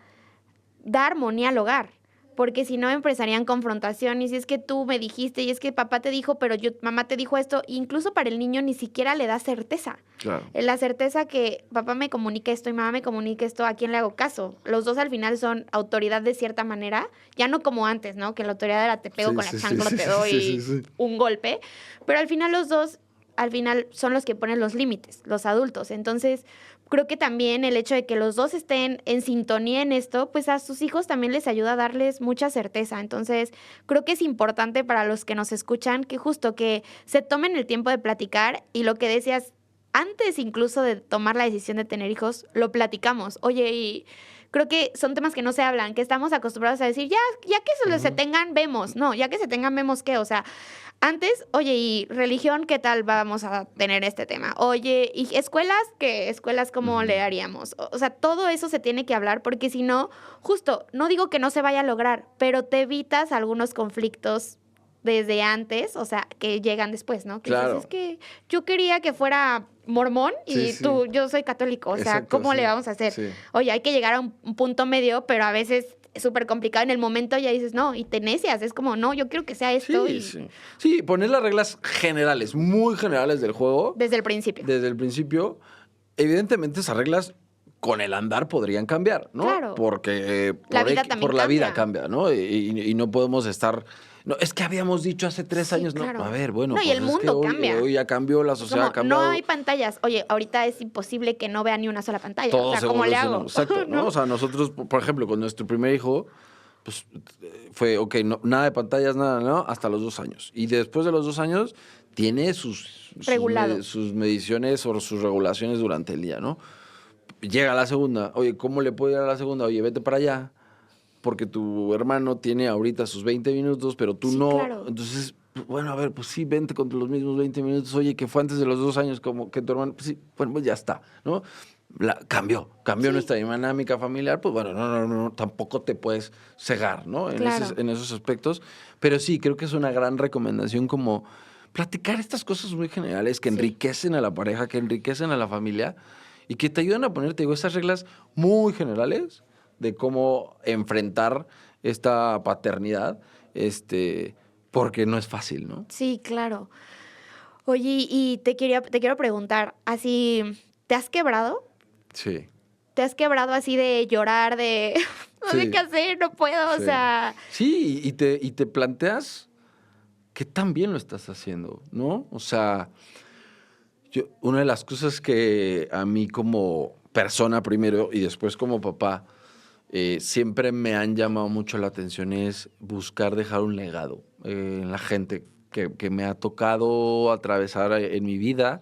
da armonía al hogar. Porque si no empezarían confrontación y si es que tú me dijiste y es que papá te dijo, pero mamá te dijo esto, incluso para el niño ni siquiera le da certeza. Claro. La certeza que papá me comunique esto y mamá me comunique esto, ¿a quién le hago caso? Los dos al final son autoridad de cierta manera, ya no como antes, ¿no? Que la autoridad era te pego Sí, con sí, la sí, chancla, sí, te doy sí. un golpe, pero al final los dos, al final son los que ponen los límites, los adultos. Entonces, creo que también el hecho de que los dos estén en sintonía en esto, pues a sus hijos también les ayuda a darles mucha certeza. Entonces, creo que es importante para los que nos escuchan que justo que se tomen el tiempo de platicar y lo que decías, antes incluso de tomar la decisión de tener hijos, lo platicamos. Oye, y creo que son temas que no se hablan, que estamos acostumbrados a decir, ya que se tengan, vemos. No, ya que se tengan, vemos qué. O sea, antes, oye, ¿y religión qué tal vamos a tener este tema? Oye, ¿y escuelas qué? ¿Escuelas cómo le haríamos? O sea, todo eso se tiene que hablar porque si no, justo, no digo que no se vaya a lograr, pero te evitas algunos conflictos desde antes, o sea, que llegan después, ¿no? Que Claro. dices, es que yo quería que fuera mormón y Sí, tú, sí. yo soy católico, o sea, Exacto, ¿cómo sí, le vamos a hacer? sí. Oye, hay que llegar a un punto medio, pero a veces es súper complicado en el momento, ya dices, no, y te necias, es como, no, yo quiero que sea esto y Sí, poner las reglas generales, muy generales del juego, desde el principio. desde el principio, evidentemente esas reglas con el andar podrían cambiar, ¿no? Claro. Porque La vida también por la vida cambia. cambia, ¿no? Y no podemos estar... No, es que habíamos dicho hace 3 Sí, años, claro. ¿no? A ver, bueno, No, y pues el es que mundo hoy, cambia. hoy ya cambió, la sociedad Como, ha cambiado. no hay pantallas. Oye, ahorita es imposible que no vea ni una sola pantalla. Todo o sea, se ¿cómo le evoluciona. hago? Exacto, ¿no? O sea, nosotros, por ejemplo, con nuestro primer hijo, pues fue, ok, nada de pantallas, nada, ¿no? Hasta los 2 años. Y después de los 2 años, tiene Regulado. sus mediciones o sus regulaciones durante el día, ¿no? Llega la segunda, oye, ¿cómo le puedo ir a la segunda? Oye, vete para allá. porque tu hermano tiene ahorita sus 20 minutos, pero tú Sí, no. claro. Entonces, bueno, a ver, pues sí, vente con los mismos 20 minutos. Oye, que fue antes de los 2 años, como que tu hermano, pues sí, bueno, pues ya está, ¿no? Cambió Sí, nuestra dinámica familiar, pues bueno, no, tampoco te puedes cegar, ¿no? claro. En esos aspectos. Pero sí, creo que es una gran recomendación como platicar estas cosas muy generales que Sí. enriquecen a la pareja, que enriquecen a la familia y que te ayudan a poner, te digo, esas reglas muy generales de cómo enfrentar esta paternidad, porque no es fácil, ¿no? Sí, claro. Oye, y te quiero preguntar, así, ¿te has quebrado? Sí, ¿Te has quebrado así de llorar, de no sé qué sí, hacer, no puedo? O sí. sea, Sí, y te planteas que tan bien lo estás haciendo, ¿no? O sea, una de las cosas que a mí como persona primero y después como papá, siempre me han llamado mucho la atención es buscar dejar un legado en la gente que me ha tocado atravesar en mi vida,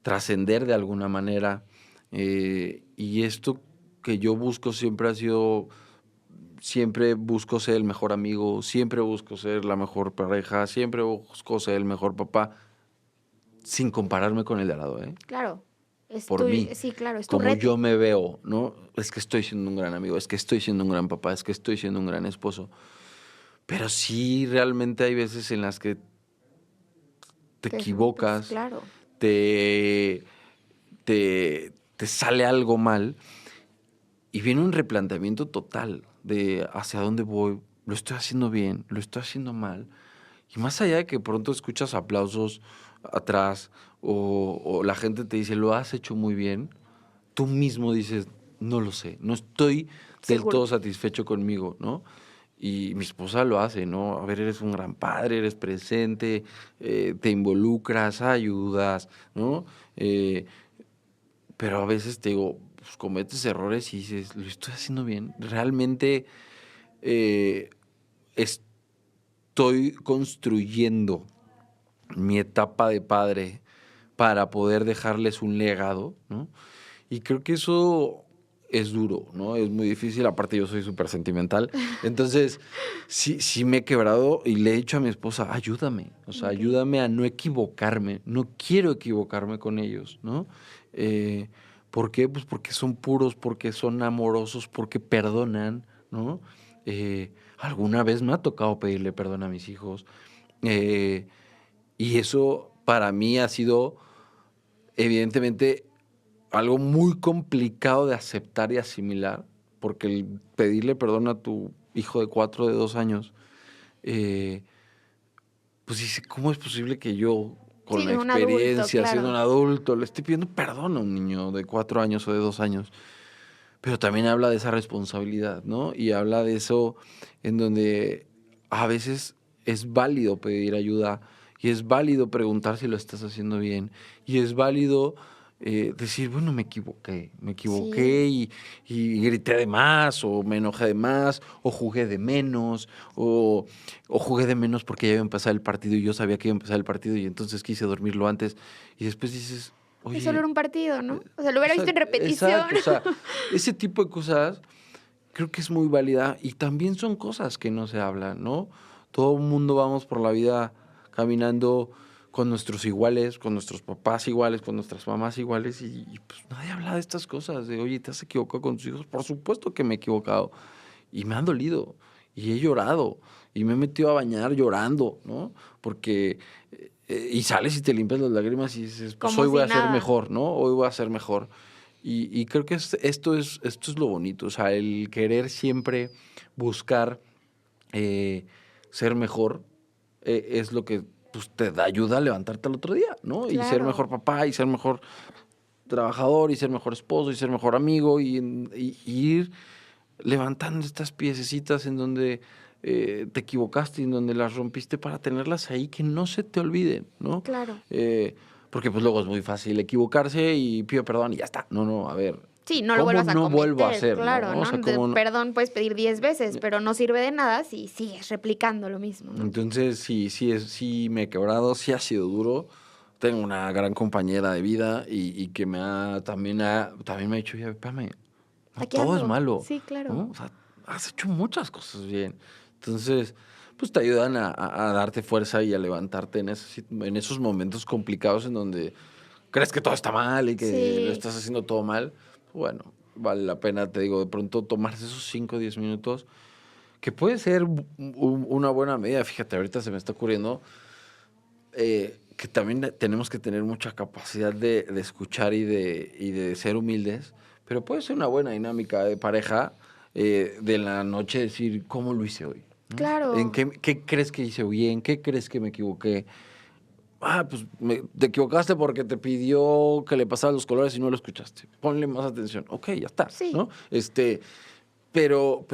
trascender de alguna manera. Y esto que yo busco siempre ha sido, siempre busco ser el mejor amigo, siempre busco ser la mejor pareja, siempre busco ser el mejor papá, sin compararme con el de al lado, ¿eh? claro, es Por tu, mí, sí, claro, es tu como yo reto. me veo, ¿no? Es que estoy siendo un gran amigo, es que estoy siendo un gran papá, es que estoy siendo un gran esposo. Pero sí, realmente hay veces en las que te Pues equivocas, claro, te, te sale algo mal y viene un replanteamiento total de hacia dónde voy, lo estoy haciendo bien, lo estoy haciendo mal. Y más allá de que pronto escuchas aplausos atrás o la gente te dice, lo has hecho muy bien, tú mismo dices, no lo sé, no estoy del seguro. todo satisfecho conmigo, ¿no? Y mi esposa lo hace, ¿no? A ver, eres un gran padre, eres presente, te involucras, ayudas, ¿no? Pero a veces te digo, pues, cometes errores y dices, ¿lo estoy haciendo bien? ¿Realmente eh, estoy construyendo mi etapa de padre para poder dejarles un legado, ¿no? Y creo que eso es duro, ¿no? Es muy difícil, aparte yo soy súper sentimental. Entonces, sí me he quebrado y le he dicho a mi esposa, ayúdame, o sea, Okey. ayúdame a no equivocarme, no quiero equivocarme con ellos, ¿no? Eh, ¿Por qué? Pues porque son puros, porque son amorosos, porque perdonan, ¿no? Alguna vez me ha tocado pedirle perdón a mis hijos, eh, y eso para mí ha sido, evidentemente, algo muy complicado de aceptar y asimilar, porque el pedirle perdón a tu hijo de 4, de 2 años, eh, pues dice, ¿cómo es posible que yo, con la Sí, un adulto, experiencia, siendo un claro. adulto, le esté pidiendo perdón a un niño de 4 años o de 2 años? Pero también habla de esa responsabilidad, ¿no? Y habla de eso en donde a veces es válido pedir ayuda y es válido preguntar si lo estás haciendo bien y es válido decir, bueno, me Sí, equivoqué y grité de más o me enojé de más o jugué de menos o jugué de menos porque ya iba a empezar el partido y yo sabía que iba a empezar el partido y entonces quise dormirlo antes y después dices, y solo oye, era un partido, ¿no? O sea, lo hubiera visto en repetición. Exacto, o sea, ese tipo de cosas creo que es muy válida y también son cosas que no se hablan, ¿no? Todo el mundo vamos por la vida caminando con nuestros iguales, con nuestros papás iguales, con nuestras mamás iguales pues nadie habla de estas cosas, de oye, ¿te has equivocado con tus hijos? Por supuesto que me he equivocado y me han dolido y he llorado y me he metido a bañar llorando, ¿no? Porque, y sales y te limpias las lágrimas y dices, pues Como hoy voy si a ser nada. mejor, ¿no? Hoy voy a ser mejor. Y creo que esto es lo bonito, o sea, el querer siempre buscar eh, ser mejor es lo que pues, te da ayuda a levantarte al otro día, ¿no? Y ser mejor Claro. papá, y ser mejor trabajador, y ser mejor esposo, y ser mejor amigo, y ir levantando estas piececitas en donde te equivocaste y en donde las rompiste para tenerlas ahí, que no se te olviden, ¿no? Claro. Eh, Porque pues luego es muy fácil equivocarse y pido perdón y ya está. No, no, a ver, Sí, no lo ¿cómo vuelvas a no vuelvo a cometer, hacerlo, claro, no? O ¿no? sea, ¿cómo no? Perdón puedes pedir 10 veces, pero no sirve de nada si sigues replicando lo mismo, ¿no? Entonces, sí me he quebrado, sí ha sido duro. Tengo una gran compañera de vida y que también me ha dicho, ya, espérame, no Aquí todo es ando. malo, Sí, claro. ¿no? O sea, has hecho muchas cosas bien. Entonces, pues te ayudan a darte fuerza y a levantarte en esos momentos complicados en donde crees que todo está mal y que lo Sí, estás haciendo todo mal. Bueno, vale la pena, te digo, de pronto tomarse esos 5 o 10 minutos, que puede ser una buena medida. Fíjate, ahorita se me está ocurriendo que también tenemos que tener mucha capacidad de escuchar y de ser humildes, pero puede ser una buena dinámica de pareja de la noche decir, ¿cómo lo hice hoy? ¿No? ¿En claro. qué crees que hice bien? ¿Qué crees que me equivoqué? Pues te equivocaste porque te pidió que le pasaras los colores y no lo escuchaste. Ponle más atención. Ok, ya está, Sí, ¿no? Pero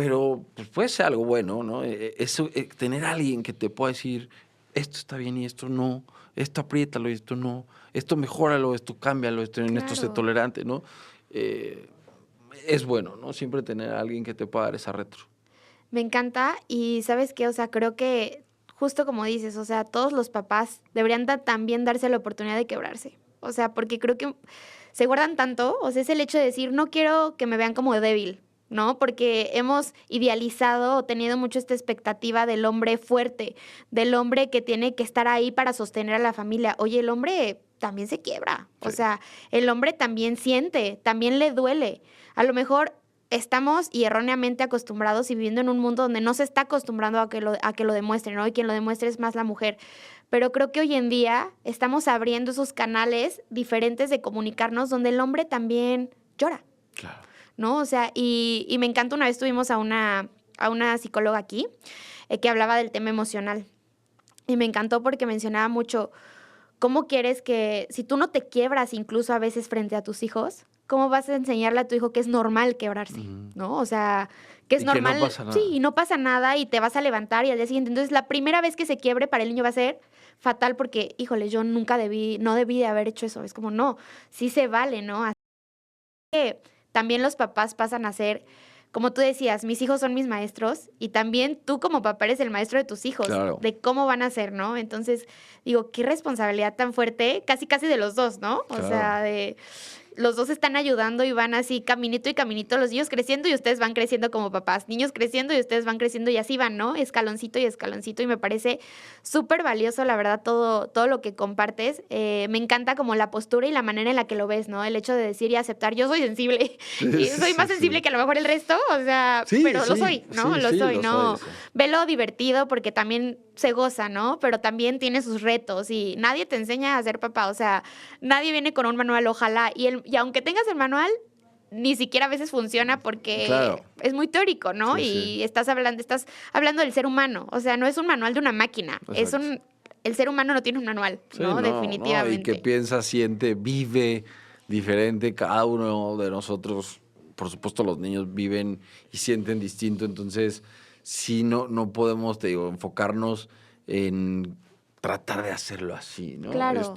pues puede ser algo bueno, ¿no? Eso, tener a alguien que te pueda decir, esto está bien y esto no, esto apriétalo y esto no, esto mejóralo, esto cámbialo, en esto sé claro. tolerante, ¿no? Eh, es bueno, ¿no? Siempre tener a alguien que te pueda dar esa retro. Me encanta y ¿sabes qué? O sea, creo que justo como dices, o sea, todos los papás deberían también darse la oportunidad de quebrarse. O sea, porque creo que se guardan tanto, o sea, es el hecho de decir, no quiero que me vean como débil, ¿no? Porque hemos idealizado o tenido mucho esta expectativa del hombre fuerte, del hombre que tiene que estar ahí para sostener a la familia. Oye, el hombre también se quiebra, o Sí, sea, el hombre también siente, también le duele. A lo mejor estamos y erróneamente acostumbrados y viviendo en un mundo donde no se está acostumbrando a que lo demuestren, ¿no? Y quien lo demuestre es más la mujer. Pero creo que hoy en día estamos abriendo esos canales diferentes de comunicarnos donde el hombre también llora, claro. ¿no? O sea, y me encanta, una vez tuvimos a una psicóloga aquí que hablaba del tema emocional. Y me encantó porque mencionaba mucho cómo quieres que, si tú no te quiebras incluso a veces frente a tus hijos, ¿cómo vas a enseñarle a tu hijo que es normal quebrarse? Ujú. ¿No? O sea, que es Y que no normal, pasa sí, nada. y no pasa nada y te vas a levantar y al día siguiente. Entonces, la primera vez que se quiebre para el niño va a ser fatal porque, híjole, yo nunca no debí de haber hecho eso. Es como, no, sí se vale, ¿no? Así que también los papás pasan a ser, como tú decías, mis hijos son mis maestros y también tú como papá eres el maestro de tus hijos, Claro, de cómo van a ser, ¿no? Entonces, digo, qué responsabilidad tan fuerte, casi casi de los dos, ¿no? O claro. sea, de los dos están ayudando y van así caminito y caminito, los niños creciendo y ustedes van creciendo como papás, niños creciendo y ustedes van creciendo y así van, ¿no? Escaloncito y escaloncito y me parece súper valioso, la verdad, todo lo que compartes. Me encanta como la postura y la manera en la que lo ves, ¿no? El hecho de decir y aceptar, yo soy sensible Sí, y sí, soy más sí, sensible sí. que a lo mejor el resto, o sea, Sí, pero lo sí, soy, ¿no? sí, Lo sí, soy, lo soy, ¿no? sí. Velo divertido porque también se goza, ¿no? Pero también tiene sus retos y nadie te enseña a ser papá, o sea, nadie viene con un manual, ojalá. Y aunque tengas el manual, ni siquiera a veces funciona Claro, porque es muy teórico, ¿no? sí, sí, Y estás hablando del ser humano. O sea, no es un manual de una máquina. exacto. El ser humano no tiene un manual, Sí, ¿no? no, no, y que Definitivamente. piensa, siente, vive diferente, cada uno de nosotros, por supuesto los niños viven y sienten distinto, entonces sí, no podemos, te digo, enfocarnos en tratar de hacerlo así, ¿no? Claro,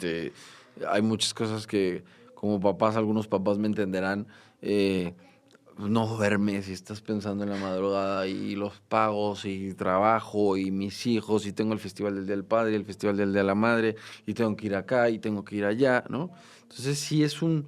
Hay muchas cosas que como papás, algunos papás me entenderán, eh, no duermes y estás pensando en la madrugada y los pagos y trabajo y mis hijos y tengo el festival del Día del Padre, el festival del Día de la Madre y tengo que ir acá y tengo que ir allá, ¿no? Entonces sí es un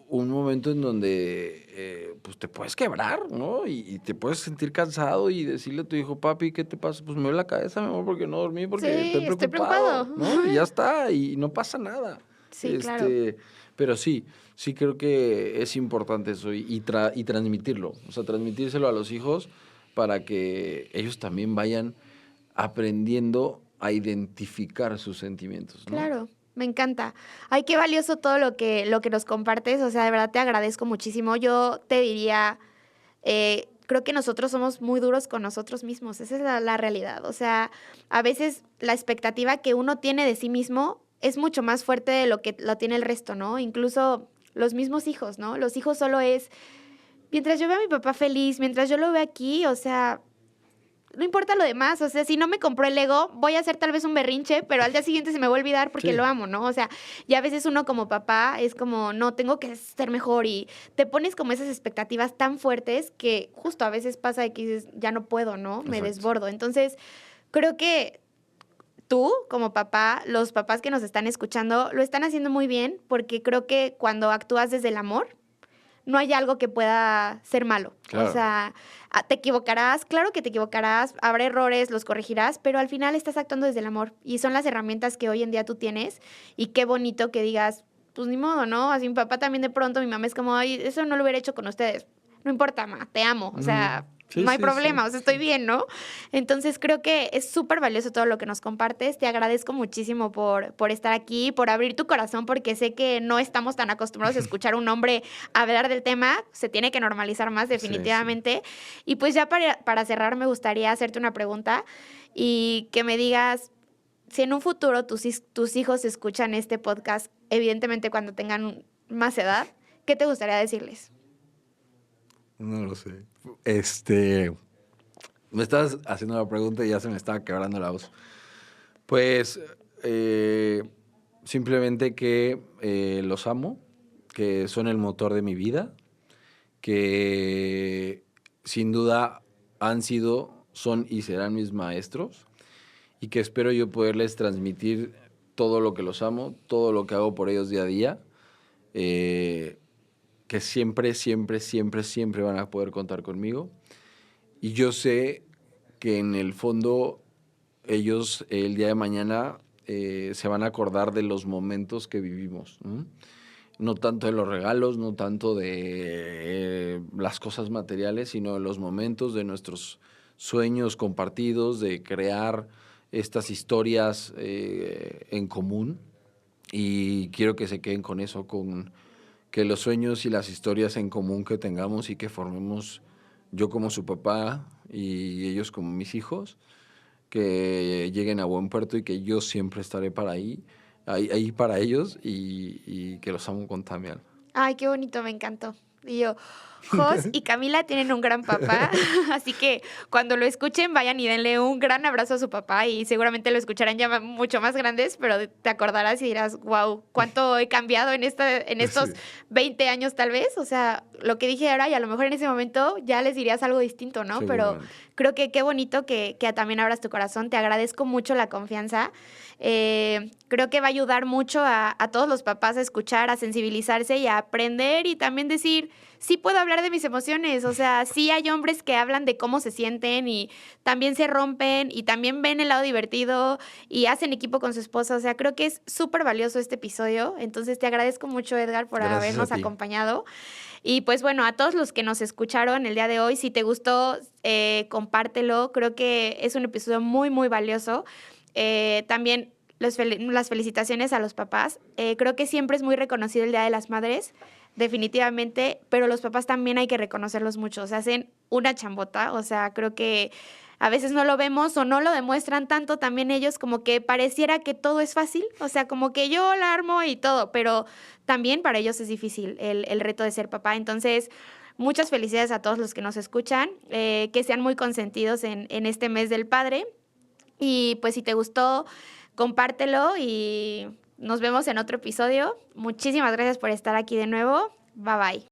momento en donde pues te puedes quebrar, ¿no? Y te puedes sentir cansado y decirle a tu hijo, papi, ¿qué te pasa? Pues me duele la cabeza, mi amor, porque no dormí, porque estoy sí, estoy preocupado. preocupado, ¿no? Y ya está, y no pasa nada. Sí, claro. Este, pero sí, sí creo que es importante eso y transmitirlo, o sea, transmitírselo a los hijos para que ellos también vayan aprendiendo a identificar sus sentimientos, ¿no? Claro, me encanta. Ay, qué valioso todo lo que nos compartes. O sea, de verdad te agradezco muchísimo. Yo te diría, creo que nosotros somos muy duros con nosotros mismos. Esa es la realidad. O sea, a veces la expectativa que uno tiene de sí mismo es mucho más fuerte de lo que lo tiene el resto, ¿no? Incluso los mismos hijos, ¿no? Los hijos solo es, mientras yo vea a mi papá feliz, mientras yo lo vea aquí, o sea, no importa lo demás, o sea, si no me compró el Lego, voy a hacer tal vez un berrinche, pero al día siguiente se me va a olvidar porque Sí, lo amo, ¿no? O sea, ya a veces uno como papá es como, no, tengo que ser mejor y te pones como esas expectativas tan fuertes que justo a veces pasa de que dices, ya no puedo, ¿no? Me exacto. desbordo. Entonces, creo que tú como papá, los papás que nos están escuchando, lo están haciendo muy bien porque creo que cuando actúas desde el amor, no hay algo que pueda ser malo. Claro. O sea, te equivocarás, claro que te equivocarás, habrá errores, los corregirás, pero al final estás actuando desde el amor y son las herramientas que hoy en día tú tienes y qué bonito que digas, pues ni modo, ¿no? Así mi papá también de pronto, mi mamá es como, ay, eso no lo hubiera hecho con ustedes. No importa, ma, te amo. O sea, Sí, no hay sí, problema, sí. o sea, estoy bien, ¿no? Entonces creo que es súper valioso todo lo que nos compartes. Te agradezco muchísimo por estar aquí, por abrir tu corazón, porque sé que no estamos tan acostumbrados a escuchar a un hombre hablar del tema. Se tiene que normalizar más, Sí, definitivamente. Y pues ya para cerrar, me gustaría hacerte una pregunta y que me digas, si en un futuro tus hijos escuchan este podcast, evidentemente cuando tengan más edad, ¿qué te gustaría decirles? No lo sé. Me estabas haciendo la pregunta y ya se me estaba quebrando la voz. Pues simplemente que los amo, que son el motor de mi vida, que sin duda han sido, son y serán mis maestros y que espero yo poderles transmitir todo lo que los amo, todo lo que hago por ellos día a día, que siempre, siempre, siempre, siempre van a poder contar conmigo. Y yo sé que en el fondo ellos el día de mañana se van a acordar de los momentos que vivimos, ¿no? No tanto de los regalos, no tanto de las cosas materiales, sino de los momentos, de nuestros sueños compartidos, de crear estas historias en común. Y quiero que se queden con eso, con que los sueños y las historias en común que tengamos y que formemos yo como su papá y ellos como mis hijos, que lleguen a buen puerto y que yo siempre estaré para ahí para ellos y que los amo con toda mi alma. Ay, qué bonito, me encantó. Y yo, Jos y Camila tienen un gran papá, así que cuando lo escuchen, vayan y denle un gran abrazo a su papá y seguramente lo escucharán ya mucho más grandes, pero te acordarás y dirás, wow, cuánto he cambiado en estos Sí, 20 años tal vez. O sea, lo que dije ahora y a lo mejor en ese momento ya les dirías algo distinto, ¿no? Pero seguramente. creo que qué bonito que también abras tu corazón. Te agradezco mucho la confianza. Creo que va a ayudar mucho a todos los papás a escuchar, a sensibilizarse y a aprender y también decir, sí puedo hablar de mis emociones. O sea, sí hay hombres que hablan de cómo se sienten y también se rompen y también ven el lado divertido y hacen equipo con su esposa. O sea, creo que es súper valioso este episodio. Entonces te agradezco mucho, Edgar, por Gracias a habernos ti. acompañado. Y pues bueno, a todos los que nos escucharon el día de hoy, si te gustó, compártelo. Creo que es un episodio muy, muy valioso. También las felicitaciones a los papás. Creo que siempre es muy reconocido el Día de las Madres, definitivamente, pero los papás también hay que reconocerlos mucho. O sea, hacen una chambota. O sea, creo que a veces no lo vemos o no lo demuestran tanto también ellos, como que pareciera que todo es fácil. O sea, como que yo la armo y todo, pero también para ellos es difícil el reto de ser papá. Entonces, muchas felicidades a todos los que nos escuchan, que sean muy consentidos en este mes del padre. Y pues si te gustó, compártelo y nos vemos en otro episodio. Muchísimas gracias por estar aquí de nuevo. Bye bye.